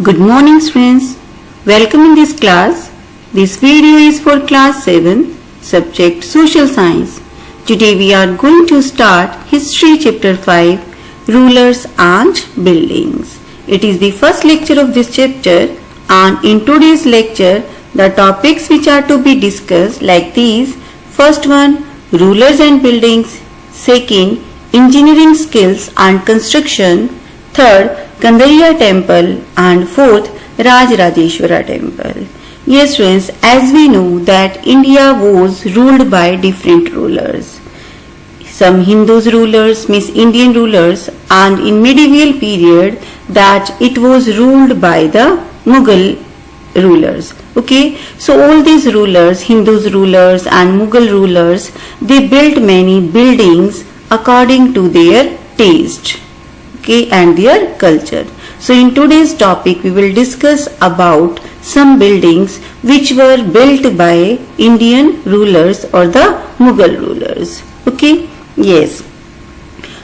Good morning students. Welcome in this class. This video is for class 7, subject Social Science. Today we are going to start History chapter 5, Rulers and Buildings. It is the first lecture of this chapter, and in today's lecture the topics which are to be discussed like these. First one, rulers and buildings. Second, engineering skills and construction. Third, Kandariya temple, and fourth, Rajrajeshwara temple. Yes friends, as we know that India was ruled by different rulers. Some Hindus rulers means Indian rulers, and in medieval period that it was ruled by the Mughal rulers. Okay, so all these rulers, Hindus rulers and Mughal rulers, they built many buildings according to their taste. Okay, and their culture. So in today's topic we will discuss about some buildings which were built by Indian rulers or the Mughal rulers. Okay, yes,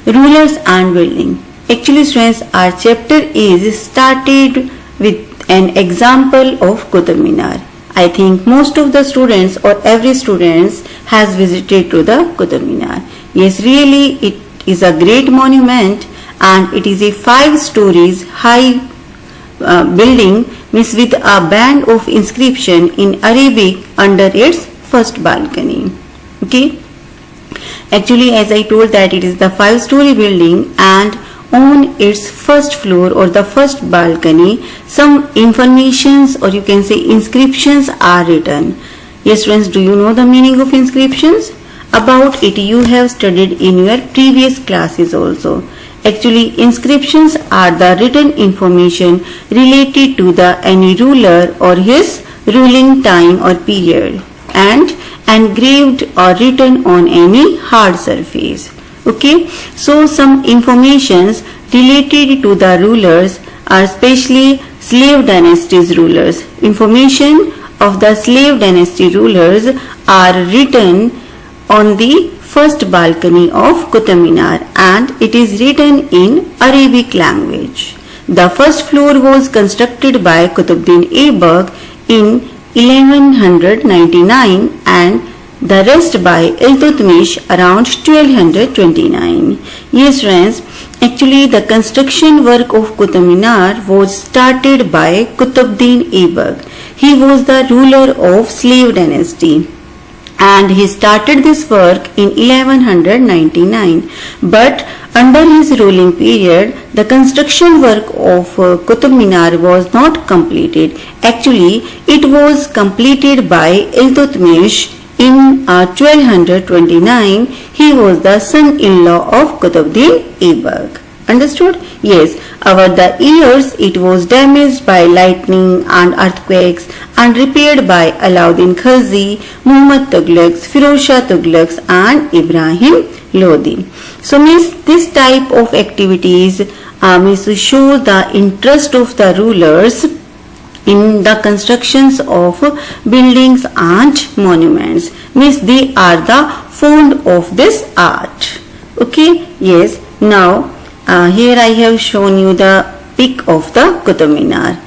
rulers and building. Actually students, our chapter is started with an example of Qutub Minar. I think most of the students or every student has visited to the Qutub Minar. Yes, really it is a great monument, and it is a 5 stories high building with a band of inscription in Arabic under its first balcony. Okay, actually as I told that it is the 5-story building, and on its first floor or the first balcony some informations or you can say inscriptions are written. Yes friends, do you know the meaning of inscriptions? About it you have studied in your previous classes also. Actually, inscriptions are the written information related to the any ruler or his ruling time or period, and engraved or written on any hard surface. Okay, so some informations related to the rulers are especially slave dynasty's rulers. Information of the slave dynasty rulers are written on the first balcony of Qutub Minar, and it is written in Arabic language. The first floor was constructed by Qutbuddin Aibak in 1199 and the rest by Iltutmish around 1229. Yes friends, actually the construction work of Qutub Minar was started by Qutbuddin Aibak. He was the ruler of slave dynasty, and he started this work in 1199, but under his ruling period the construction work of Qutub Minar was not completed. Actually it was completed by Iltutmish in 1229. He was the son-in-law of Qutbuddin Aibak. Understood? Yes, over the years it was damaged by lightning and earthquakes and repaired by Alauddin Khilji, Muhammad Tughlaqs, Firoz Shah Tughlaqs and Ibrahim Lodi. So means this type of activities means to show the interest of the rulers in the constructions of buildings and monuments. Means they are the fond of this art. Okay, yes, now here I have shown you the pic of the Qutub Minar,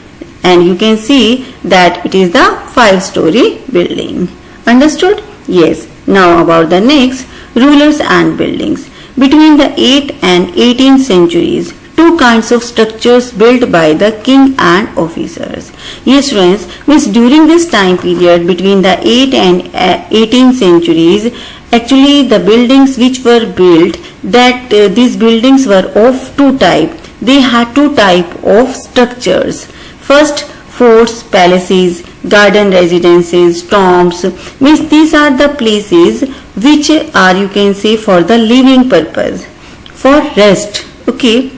and you can see that it is the 5-story building. Understood? Yes. Now about the next, rulers and buildings. Between the 8th and 18th centuries, 2 kinds of structures built by the king and officers. Yes friends, means during this time period between the 8th and 18th centuries, actually the buildings which were built, that these buildings were of 2 types. They had 2 types of structures. First, forts, palaces, garden residences, tombs. Means these are the places which are you can say for the living purpose, for rest. Okay.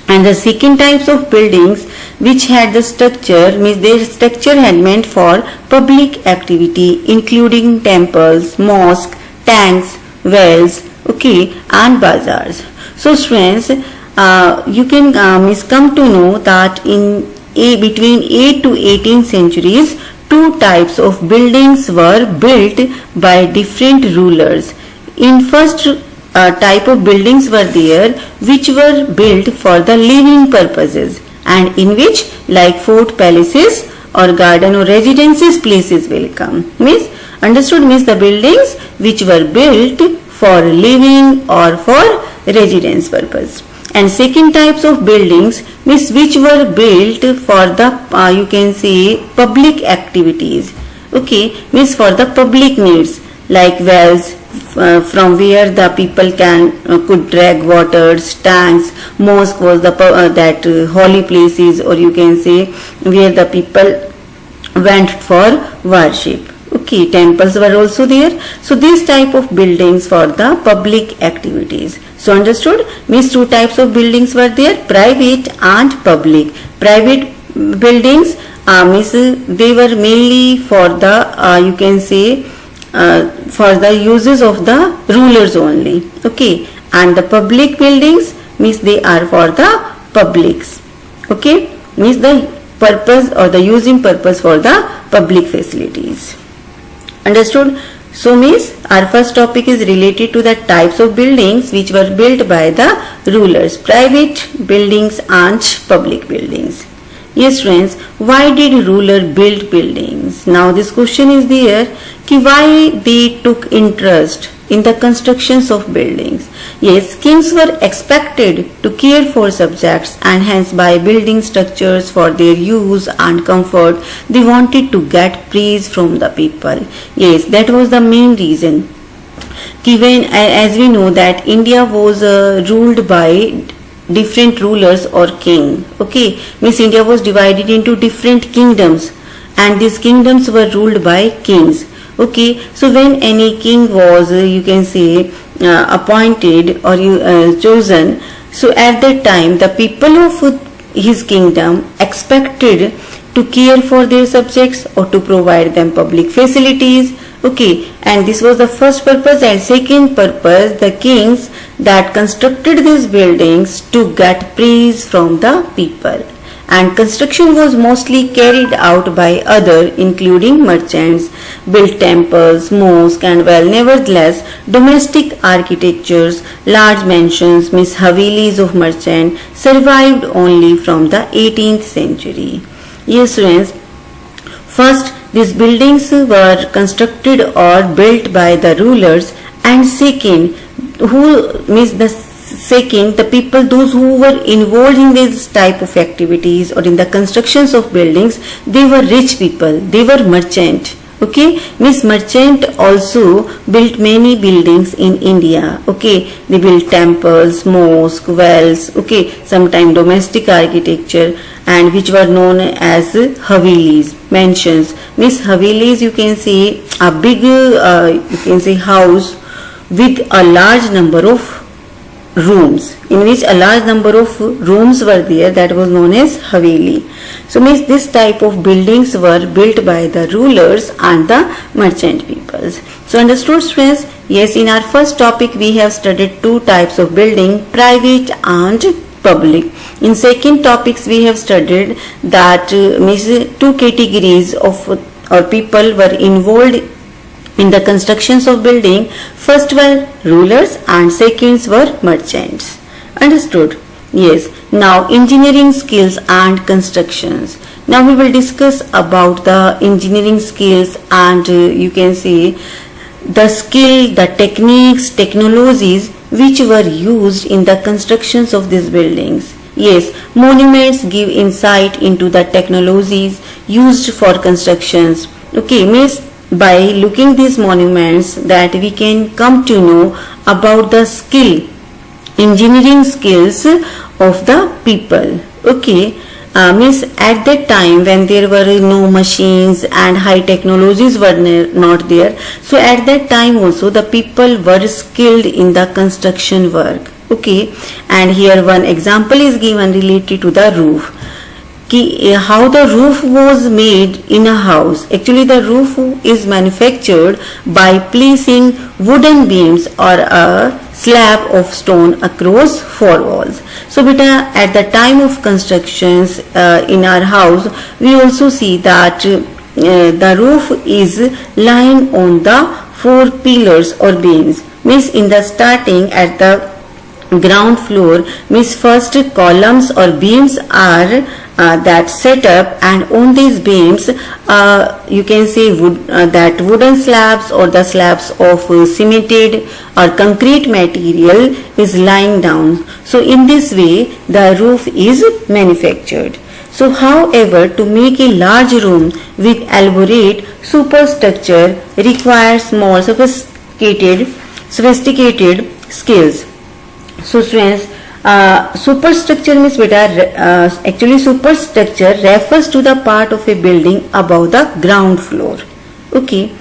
And the second types of buildings which had the structure, means their structure had meant for public activity including temples, mosques, tanks, wells, okay, and bazaars. So students, you can come to know that in between 8th to 18th centuries 2 types of buildings were built by different rulers. In first type of buildings were there which were built for the living purposes, and in which like fort, palaces or garden or residences places will come. Means understood, means the buildings which were built for living or for residence purpose. And second types of buildings means which were built for the you can say public activities. Okay, means for the public needs like wells, from where the people could drag waters, tanks. Mosque was the that holy places, or you can say where the people went for worship. Okay, temples were also there. So these type of buildings for the public activities. So understood, means two types of buildings were there, private and public. Private buildings means they were mainly for the you can say for the uses of the rulers only. Okay, and the public buildings means they are for the publics. Okay, means the purpose or the using purpose for the public facilities. Understood? So means our first topic is related to the types of buildings which were built by the rulers, private buildings and public buildings. Yes friends, why did ruler build buildings? Now this question is there, ki why they took interest in the constructions of buildings. Yes, kings were expected to care for subjects, and hence by building structures for their use and comfort, they wanted to get praise from the people. Yes, that was the main reason. Given as we know that India was ruled by different rulers or king. Okay, means India was divided into different kingdoms, and these kingdoms were ruled by kings. Okay, so when any king was you can say appointed or chosen, so at that time the people of his kingdom expected to care for their subjects or to provide them public facilities. Okay, and this was the first purpose. And second purpose, the kings that constructed these buildings to get praise from the people. And construction was mostly carried out by others, including merchants, built temples, mosques, and well, nevertheless, domestic architectures, large mansions, means havelis of merchants, survived only from the 18th century. Yes, friends, first, these buildings were constructed or built by the rulers, and second, the people, those who were involved in this type of activities or in the constructions of buildings, they were rich people, they were merchant. Okay, means merchant also built many buildings in India. Okay, they built temples, mosques, wells. Okay, sometimes domestic architecture, and which were known as havelis, mansions. Means havelis, you can say a big you can say house with a large number of rooms, in which a large number of rooms were there, that was known as haveli. So means this type of buildings were built by the rulers and the merchant peoples. So understood friends? Yes, in our first topic we have studied two types of building, private and public. In second topics we have studied that means two categories of or people were involved in the constructions of building. First were rulers and seconds were merchants. Understood? Yes. Now engineering skills and constructions. Now we will discuss about the engineering skills and you can say the skill, the techniques, technologies which were used in the constructions of these buildings. Yes, monuments give insight into the technologies used for constructions. Okay, means by looking these monuments that we can come to know about the skill, engineering skills of the people. Okay, means at that time when there were no machines and high technologies were not there, so at that time also the people were skilled in the construction work. Okay, and here one example is given related to the roof. How the roof was made in a house. Actually the roof is manufactured by placing wooden beams or a slab of stone across four walls. So beta, at the time of constructions in our house, we also see that the roof is lying on the four pillars or beams. Means in the starting at the ground floor means first columns or beams are that set up, and on these beams you can say that wooden slabs or the slabs of cemented or concrete material is lying down. So in this way the roof is manufactured. So however, to make a large room with elaborate superstructure requires more sophisticated skills. So students, superstructure means actually superstructure refers to the part of a building above the ground floor. Okay,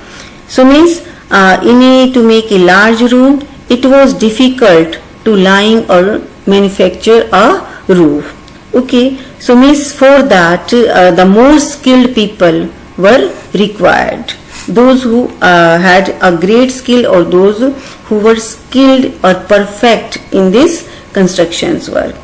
so means to make a large room, it was difficult to line or manufacture a roof. Okay, so means for that the more skilled people were required. Those who had a great skill, or those who were skilled or perfect in this constructions work.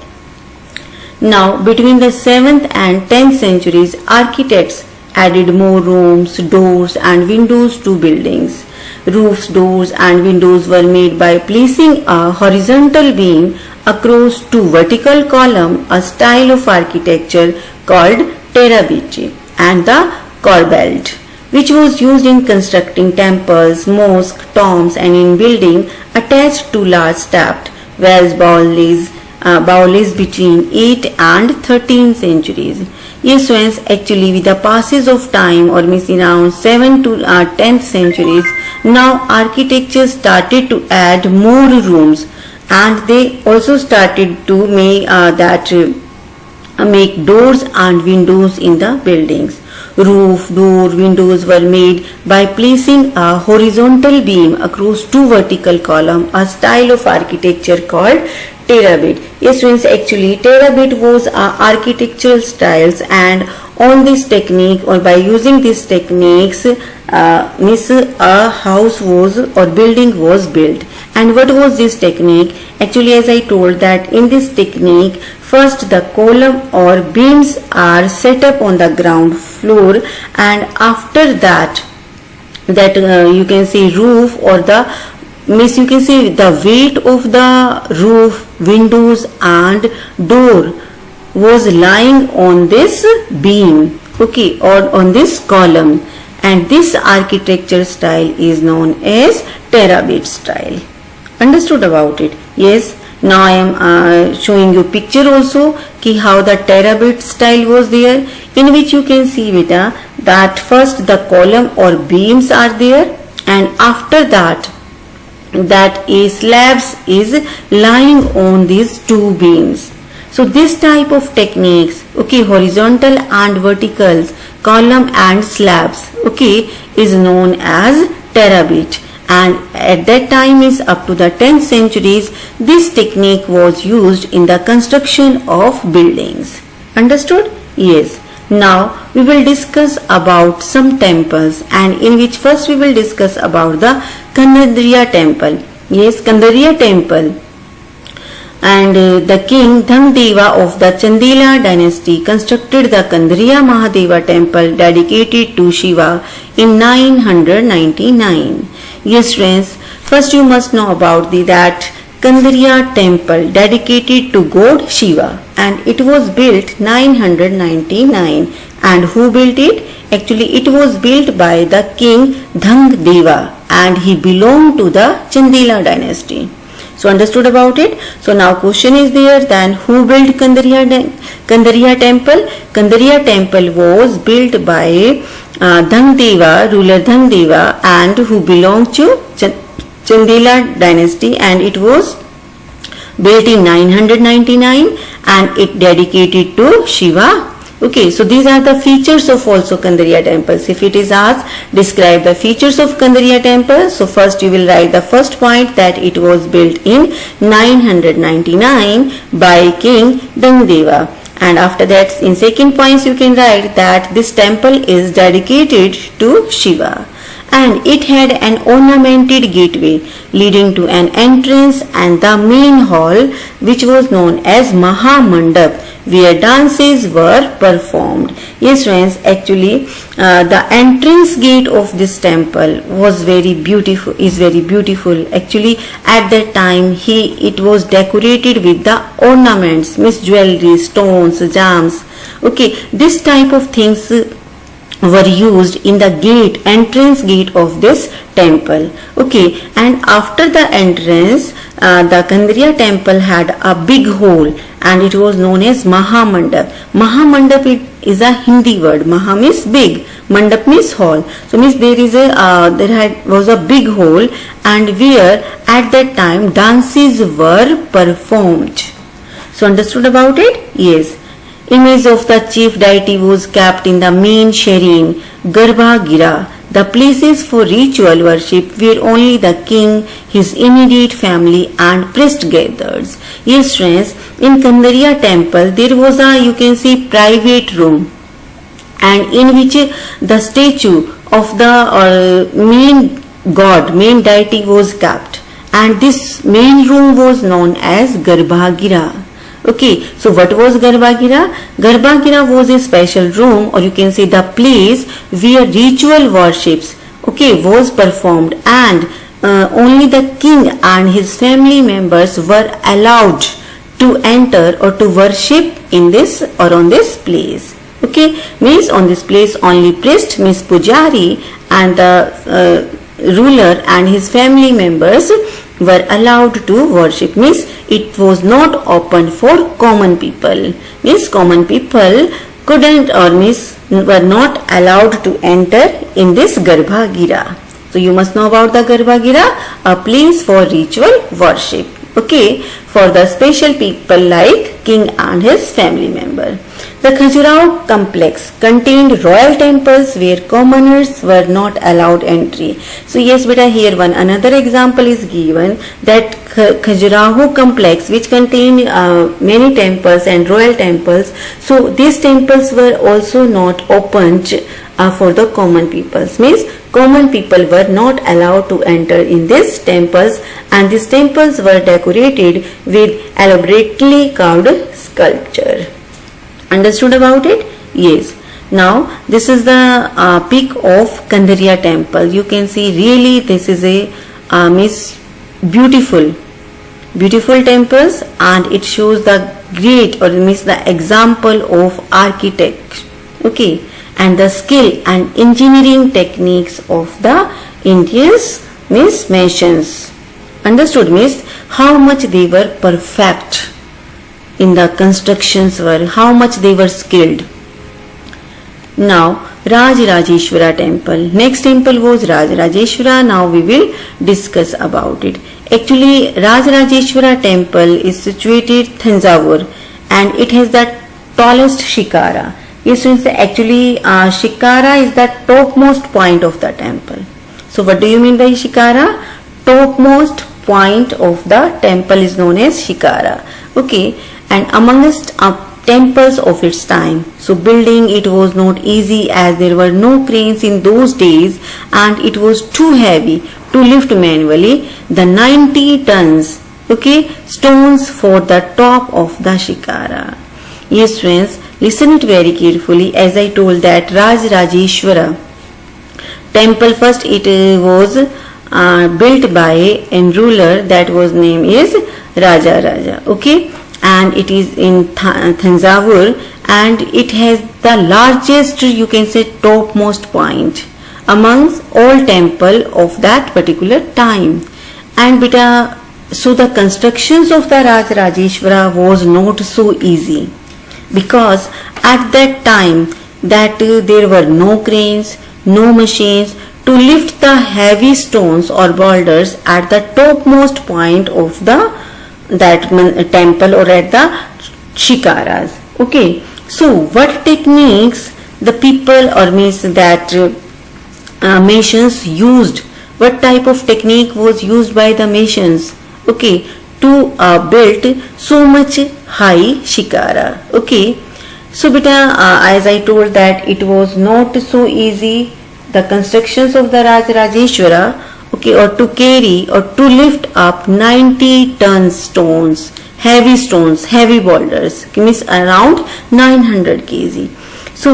Now between the 7th and 10th centuries, architects added more rooms, doors and windows to buildings. Roofs, doors and windows were made by placing a horizontal beam across two vertical columns, a style of architecture called terabit and the corbelled, which was used in constructing temples, mosques, tombs and in building attached to large stepped wells baulis between 8th and 13th centuries. Yes, friends, actually with the passage of time, or means around 7th to 10th centuries, now architecture started to add more rooms, and they also started to make doors and windows in the buildings. Roof, door, windows were made by placing a horizontal beam across two vertical columns, a style of architecture called terabit. Yes, friends, actually terabit was architectural styles, and on this technique, or by using these techniques, a house was or building was built. And what was this technique? Actually, as I told that in this technique, first the column or beams are set up on the ground floor, and after that you can say roof, or the means you can say the weight of the roof, windows and door was lying on this beam, okay, or on this column, and this architecture style is known as terabit style. Understood about it? Yes. Now I am showing you picture also ki how the terabit style was there, in which you can see that first the column or beams are there, and after that a slabs is lying on these two beams. So this type of techniques, okay, horizontal and verticals, column and slabs, okay, is known as terabit. And at that time is up to the 10th centuries, this technique was used in the construction of buildings. Understood? Yes. Now we will discuss about some temples, and in which first we will discuss about the Kandariya temple. Yes, Kandariya temple. And the king Dhangdeva of the Chandela dynasty constructed the Kandariya Mahadeva temple dedicated to Shiva in 999. Yes, friends, first you must know about that Kandariya temple dedicated to God Shiva, and it was built 999. And who built it? Actually, it was built by the king Dhangdeva, and he belonged to the Chandela dynasty. So understood about it? So now question is there, then who built Kandariya temple? Kandariya temple was built by Dhangdeva, ruler Dhangdeva, and who belonged to Chandela dynasty, and it was built in 999 and it dedicated to Shiva. Okay, so these are the features of also Kandariya temples. If it is asked, describe the features of Kandariya temple. So first you will write the first point, that it was built in 999 by King Dhangdeva. And after that, in second points you can write that this temple is dedicated to Shiva, and it had an ornamented gateway leading to an entrance and the main hall, which was known as Mahamandap, where dances were performed. Yes friends, actually the entrance gate of this temple was very beautiful, is very beautiful. Actually at that time it was decorated with the ornaments, means jewelry, stones, gems. Okay, this type of things were used in the entrance gate of this temple. Okay, and after the entrance, the Kandariya temple had a big hall and it was known as Mahamandap. Mahamandap is a Hindi word. Maha means big, Mandap means hall. So means was a big hall, and where at that time dances were performed. So understood about it? Yes. Image of the chief deity was kept in the main shrine, Garbha Gira, the places for ritual worship where only the king, his immediate family and priest gathered. Yes friends, in Kandariya temple there was a, you can see, private room, and in which the statue of the main god, main deity was kept, and this main room was known as Garbha Gira. Okay, so what was Garbhagira? Garbhagira was a special room, or you can say the place where ritual worships, okay, was performed, and only the king and his family members were allowed to enter or to worship in this or on this place. Okay, means on this place only priest, means pujari, and the ruler and his family members were allowed to worship, means it was not open for common people, means common people couldn't, or means were not allowed to enter in this Garbha Gira. So you must know about the Garbha Gira, a place for ritual worship, okay, for the special people like king and his family member. The Khajuraho complex contained royal temples where commoners were not allowed entry. So yes beta, here one another example is given, that Khajuraho complex which contained many temples and royal temples. So these temples were also not opened for the common peoples, means common people were not allowed to enter in these temples, and these temples were decorated with elaborately carved sculpture. Understood about it? Yes. Now this is the peak of Kandariya temple. You can see really this is a beautiful temples, and it shows the great, or means the example of architect, okay, and the skill and engineering techniques of the Indians, means nations. Understood, means how much they were perfect in the constructions, were how much they were skilled. Now Rajrajeshwara temple. Next temple was Rajrajeshwara. Now we will discuss about it. Actually Rajrajeshwara temple is situated Thanjavur, and it has the tallest shikara. Yes, actually shikara is the topmost point of the temple. So what do you mean by shikara? Topmost point of the temple is known as shikara. Okay, and amongst temples of its time, so building it was not easy, as there were no cranes in those days, and it was too heavy to lift manually the 90 tons, okay, stones for the top of the shikara. Yes friends, listen it very carefully, as I told that Rajrajeshwara temple, first it was built by a ruler that was name is Raja, okay, and it is in Thanjavur, and it has the largest, you can say, topmost point amongst all temple of that particular time. And beta, so the constructions of the Rajrajeshwara was not so easy, because at that time that there were no cranes, no machines to lift the heavy stones or boulders at the topmost point of that temple or at the shikaras. Okay, so what techniques the people, or means that masons used, what type of technique was used by the masons, okay, to build so much high shikara. Okay, so beta, as I told that it was not so easy, the constructions of the Rajrajeshwara, okay, or to carry or to lift up 90 ton stones, heavy stones, heavy boulders, means around 900 kg. So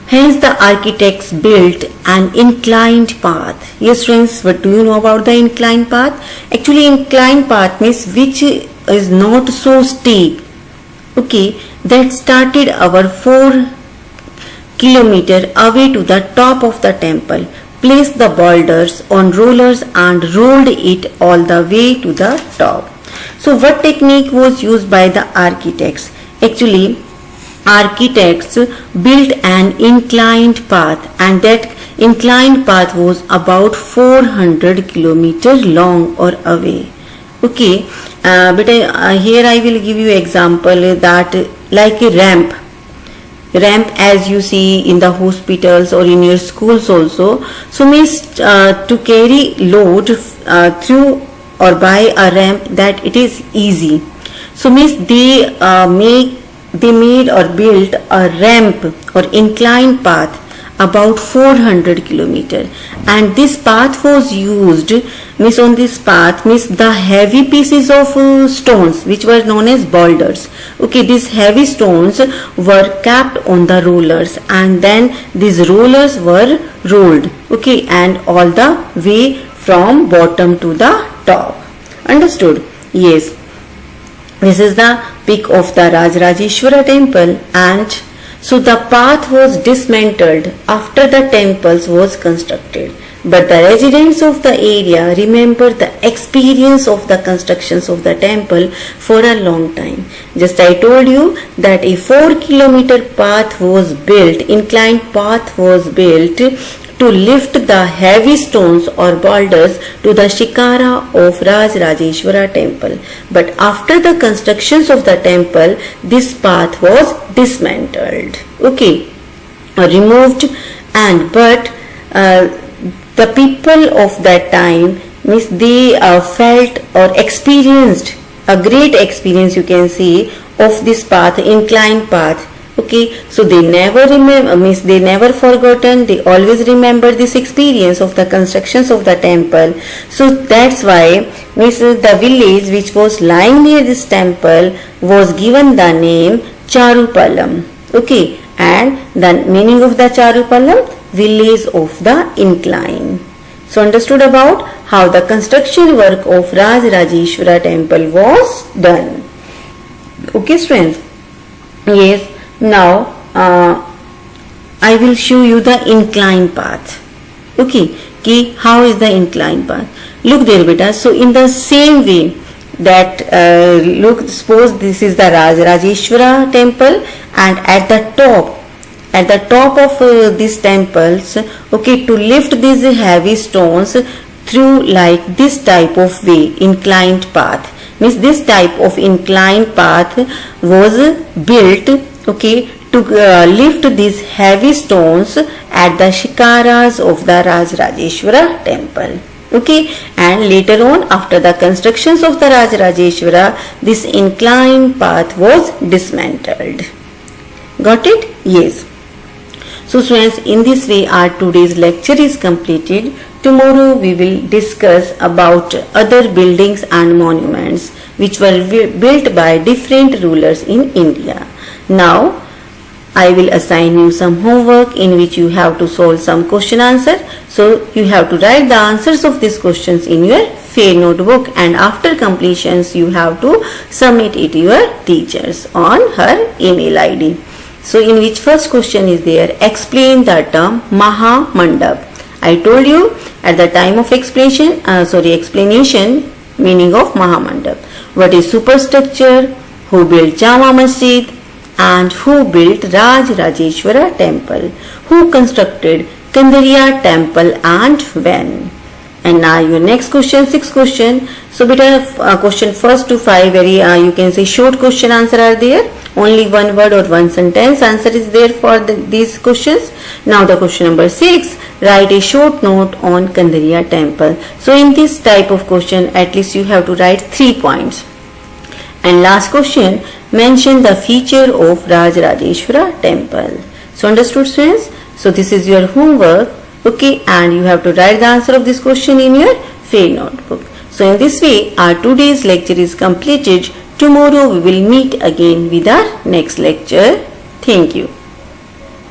hence the architects built an inclined path. Yes friends, what do you know about the inclined path? Actually inclined path means which is not so steep. Okay, that started our 4 kilometer away to the top of the temple, placed the boulders on rollers and rolled it all the way to the top. So what technique was used by the architects? Actually architects built an inclined path, and that inclined path was about 400 kilometer long or away. Okay, but here I will give you example that like a ramp as you see in the hospitals or in your schools also. So means to carry load through or by a ramp, that it is easy. So means they made or built a ramp or inclined path about 400 kilometer, and this path was used, means on this path means the heavy pieces of stones which were known as boulders. Okay, these heavy stones were kept on the rollers, and then these rollers were rolled, okay, and all the way from bottom to the top. Understood? Yes. This is the peak of the Rajarajeshwara temple, and so the path was dismantled after the temples was constructed. But the residents of the area remember the experience of the constructions of the temple for a long time. Just I told you that a 4-kilometer path was built, inclined path was built to lift the heavy stones or boulders to the shikara of Rajarajeshwara temple. But after the constructions of the temple, this path was dismantled, okay, removed, and but the people of that time means they felt or experienced a great experience, you can see, of this path, inclined path. Okay, so they never remember, means they never forgotten, they always remember this experience of the constructions of the temple. So that's why means the village which was lying near this temple was given the name Charupalam. Okay, and the meaning of the Charupalam, village of the incline. So understood about how the construction work of Rajarajeshwara temple was done. Okay friends, yes. Now I will show you the inclined path. Okay, how is the inclined path? Look there beta. So in the same way that look, suppose this is the Rajarajeshwara temple, and at the top of these temples, okay, to lift these heavy stones through like this type of way, inclined path, means this type of inclined path was built, okay, to lift these heavy stones at the shikaras of the Rajarajeshwara temple. Okay, and later on after the constructions of the Rajarajeshwara, this inclined path was dismantled. Got it? Yes. So students, in this way our today's lecture is completed. Tomorrow we will discuss about other buildings and monuments which were built by different rulers in India. Now I will assign you some homework in which you have to solve some question answer. So you have to write the answers of these questions in your fair notebook, and after completions you have to submit it to your teachers on her email ID. So in which first question is there, explain the term Maha Mandap. I told you at the time of explanation meaning of Maha Mandap. What is superstructure? Who built Jama Masjid? And who built Rajarajeshwara temple? Who constructed Kandariya temple and when? And now your next question, sixth question. So beta question first to 5 very you can say short question answer are there. Only one word or one sentence answer is there for these questions. Now the question number 6, write a short note on Kandariya temple. So in this type of question at least you have to write 3 points. And last question, mention the feature of Rajarajeshwara temple. So understood students? So this is your homework, okay, and you have to write the answer of this question in your fair notebook. So in this way our today's lecture is completed. Tomorrow we will meet again with our next lecture. Thank you.